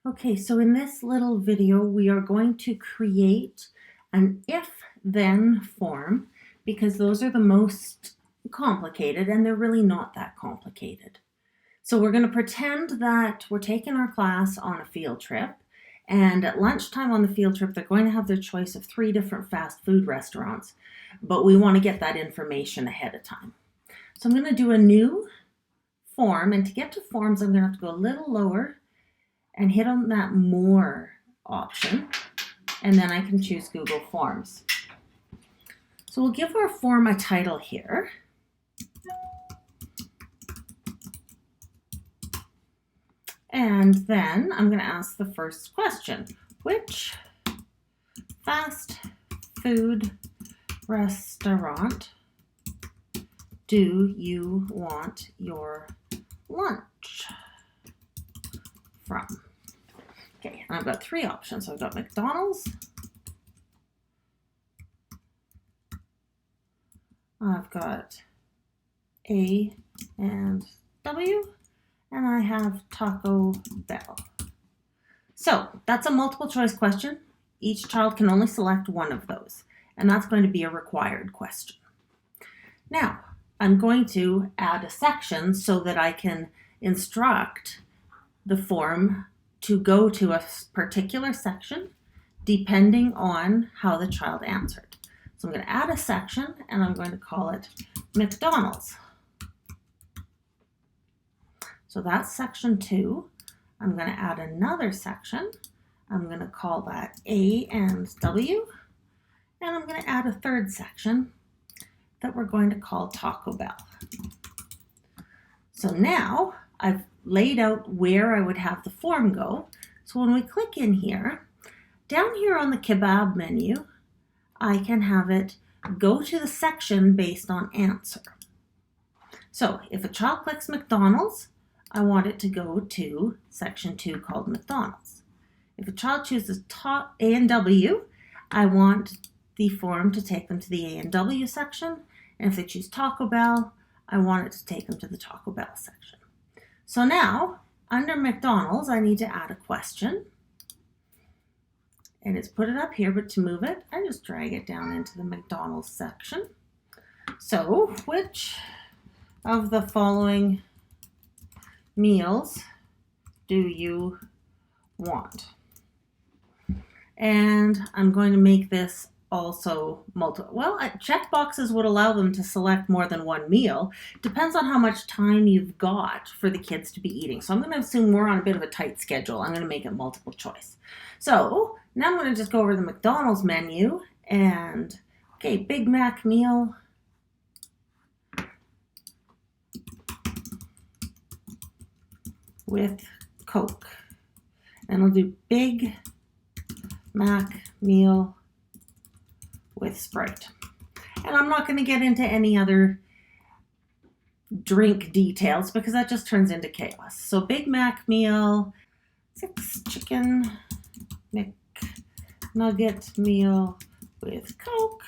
Okay, so in this little video, we are going to create an if-then form because those are the most complicated and they're really not that complicated. So we're going to pretend that we're taking our class on a field trip, and at lunchtime on the field trip, they're going to have their choice of 3 different fast food restaurants, but we want to get that information ahead of time. So I'm going to do a new form, and to get to forms, I'm going to have to go a little lower and hit on that More option, and then I can choose Google Forms. So we'll give our form a title here. And then I'm going to ask the first question. Which fast food restaurant do you want your lunch from? Okay, and I've got 3 options. So I've got McDonald's, I've got A and W, and I have Taco Bell. So that's a multiple choice question. Each child can only select one of those, and that's going to be a required question. Now, I'm going to add a section so that I can instruct the form to go to a particular section depending on how the child answered. So I'm going to add a section and I'm going to call it McDonald's. So that's section 2. I'm going to add another section. I'm going to call that A and W. And I'm going to add a third section that we're going to call Taco Bell. So now I've laid out where I would have the form go. So when we click in here, down here on the kebab menu, I can have it go to the section based on answer. So if a child clicks McDonald's, I want it to go to section 2 called McDonald's. If a child chooses A and W, I want the form to take them to the A and W section. And if they choose Taco Bell, I want it to take them to the Taco Bell section. So now, under McDonald's, I need to add a question. And it's put it up here, but to move it, I just drag it down into the McDonald's section. So, which of the following meals do you want? And I'm going to make this also multiple. Well, check boxes would allow them to select more than one meal. Depends on how much time you've got for the kids to be eating. So I'm going to assume we're on a bit of a tight schedule. I'm going to make it multiple choice. So now I'm going to just go over to the McDonald's menu and, okay, Big Mac meal. With Coke. And I'll do Big Mac meal with Sprite. And I'm not going to get into any other drink details because that just turns into chaos. So Big Mac meal, 6 chicken McNugget meal with Coke.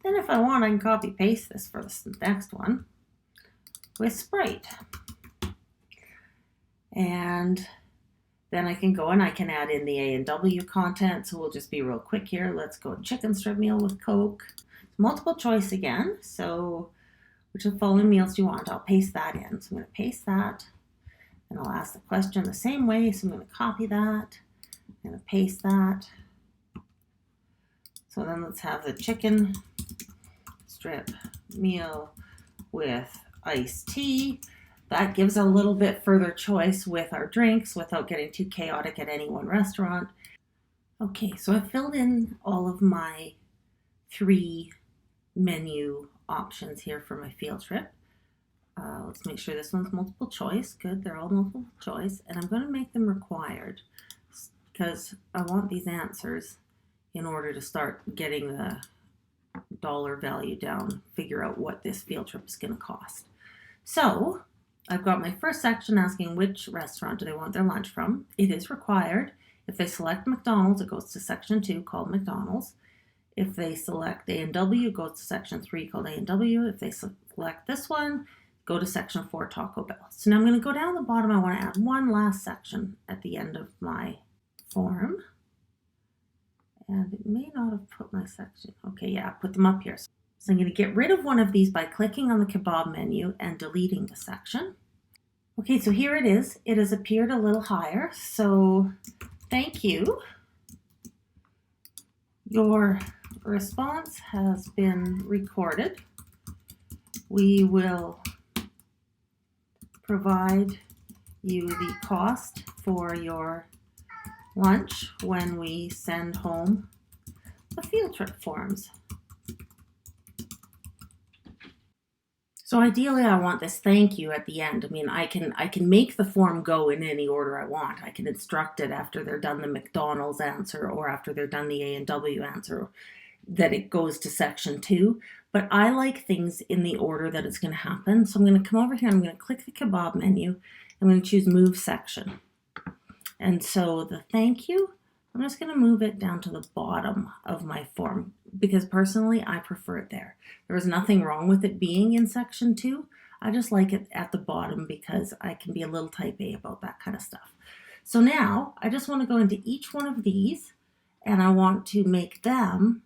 Then if I want, I can copy paste this for the next one with Sprite. And then I can go and I can add in the A and W content. So we'll just be real quick here. Let's go chicken strip meal with Coke. Multiple choice again. So which of the following meals do you want? I'll paste that in. So I'm going to paste that. And I'll ask the question the same way. So I'm going to copy that. I'm going to paste that. So then let's have the chicken strip meal with iced tea. That gives a little bit further choice with our drinks without getting too chaotic at any one restaurant. Okay, so I've filled in all of my 3 menu options here for my field trip. Let's make sure this one's multiple choice. Good, they're all multiple choice. And I'm going to make them required because I want these answers in order to start getting the dollar value down, figure out what this field trip is going to cost. So I've got my first section asking which restaurant do they want their lunch from. It is required. If they select McDonald's, it goes to section 2 called McDonald's. If they select A&W, it goes to section 3 called A&W. If they select this one, go to section 4, Taco Bell. So now I'm going to go down the bottom. I want to add one last section at the end of my form. And it may not have put my section. Okay, yeah, I put them up here. So I'm going to get rid of one of these by clicking on the kebab menu and deleting the section. Okay, so here it is. It has appeared a little higher. So thank you. Your response has been recorded. We will provide you the cost for your lunch when we send home the field trip forms. So ideally I want this thank you at the end. I mean, I can make the form go in any order I want. I can instruct it after they're done the McDonald's answer or after they're done the A&W answer that it goes to section 2. But I like things in the order that it's going to happen. So I'm going to come over here. I'm going to click the kebab menu. I'm going to choose move section. And so the thank you, I'm just going to move it down to the bottom of my form because personally I prefer it there. There is nothing wrong with it being in section 2. I just like it at the bottom because I can be a little type A about that kind of stuff. So now I just want to go into each one of these and I want to make them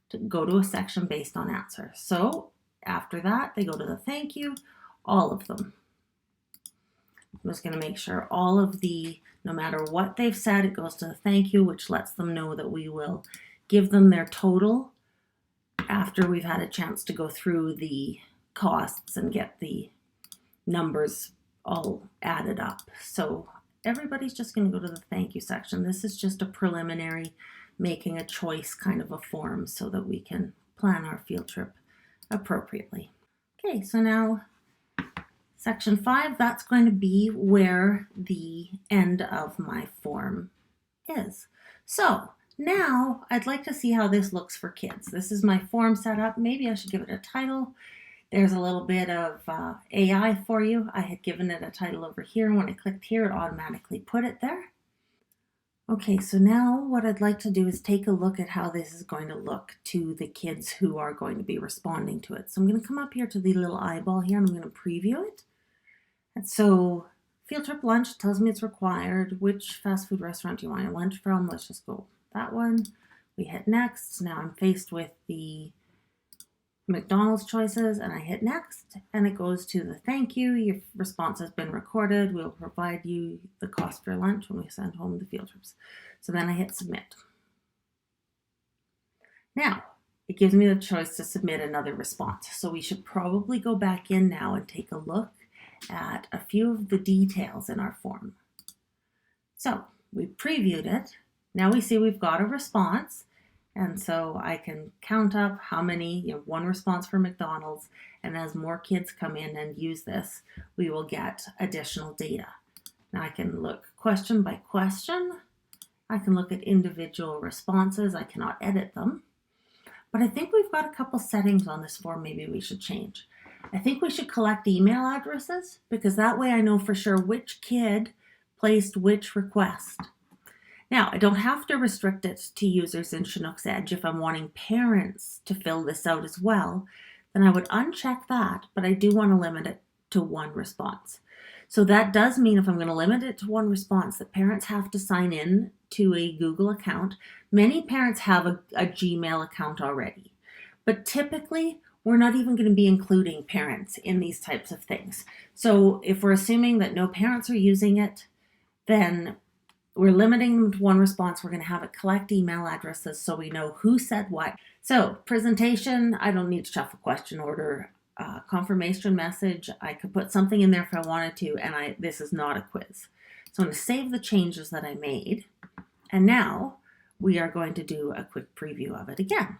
to go to a section based on answer. So after that, they go to the thank you, all of them. I'm just going to make sure all of no matter what they've said, it goes to the thank you, which lets them know that we will give them their total after we've had a chance to go through the costs and get the numbers all added up. So everybody's just going to go to the thank you section. This is just a preliminary making a choice kind of a form so that we can plan our field trip appropriately. Okay, so now section 5, that's going to be where the end of my form is. So now I'd like to see how this looks for kids. This is my form set up. Maybe I should give it a title. There's a little bit of AI for you. I had given it a title over here, and when I clicked here, it automatically put it there. Okay, so now what I'd like to do is take a look at how this is going to look to the kids who are going to be responding to it. So I'm going to come up here to the little eyeball here, and I'm going to preview it. And so field trip lunch tells me it's required. Which fast food restaurant do you want your lunch from? Let's just go that one. We hit next. Now I'm faced with the McDonald's choices and I hit next and it goes to the thank you. Your response has been recorded. We'll provide you the cost for lunch when we send home the field trips. So then I hit submit. Now it gives me the choice to submit another response. So we should probably go back in now and take a look at a few of the details in our form. So we previewed it. Now we see we've got a response. And so I can count up how many, one response for McDonald's, and as more kids come in and use this, we will get additional data. Now I can look question by question. I can look at individual responses. I cannot edit them. But I think we've got a couple settings on this form maybe we should change. I think we should collect email addresses because that way I know for sure which kid placed which request. Now, I don't have to restrict it to users in Chinook's Edge. If I'm wanting parents to fill this out as well, then I would uncheck that, but I do want to limit it to one response. So that does mean if I'm going to limit it to one response, that parents have to sign in to a Google account. Many parents have a Gmail account already, but typically we're not even going to be including parents in these types of things. So if we're assuming that no parents are using it, then we're limiting them to one response. We're going to have it collect email addresses so we know who said what. So presentation, I don't need to shuffle question order. Confirmation message, I could put something in there if I wanted to, and this is not a quiz. So I'm going to save the changes that I made. And now we are going to do a quick preview of it again.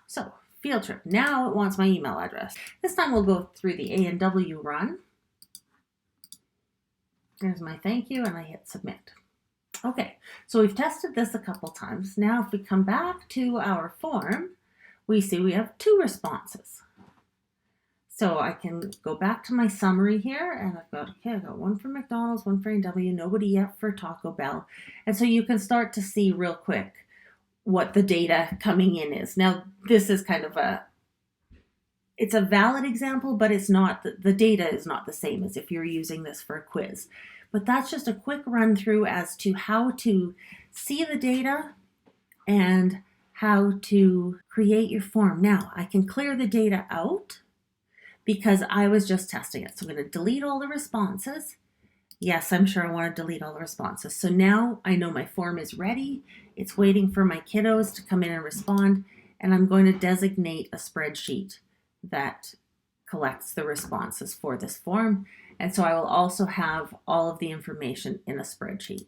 So field trip, now it wants my email address. This time we'll go through the A&W run. There's my thank you, and I hit submit. Okay, so we've tested this a couple times. Now if we come back to our form, we see we have two responses. So I can go back to my summary here, and I've got one for McDonald's, one for A&W, nobody yet for Taco Bell. And so you can start to see real quick what the data coming in is. Now, this is kind of a it's a valid example, but it's not, the data is not the same as if you're using this for a quiz. But that's just a quick run through as to how to see the data and how to create your form. Now I can clear the data out because I was just testing it. So I'm going to delete all the responses. Yes, I'm sure I want to delete all the responses. So now I know my form is ready. It's waiting for my kiddos to come in and respond. And I'm going to designate a spreadsheet that collects the responses for this form. And so I will also have all of the information in a spreadsheet.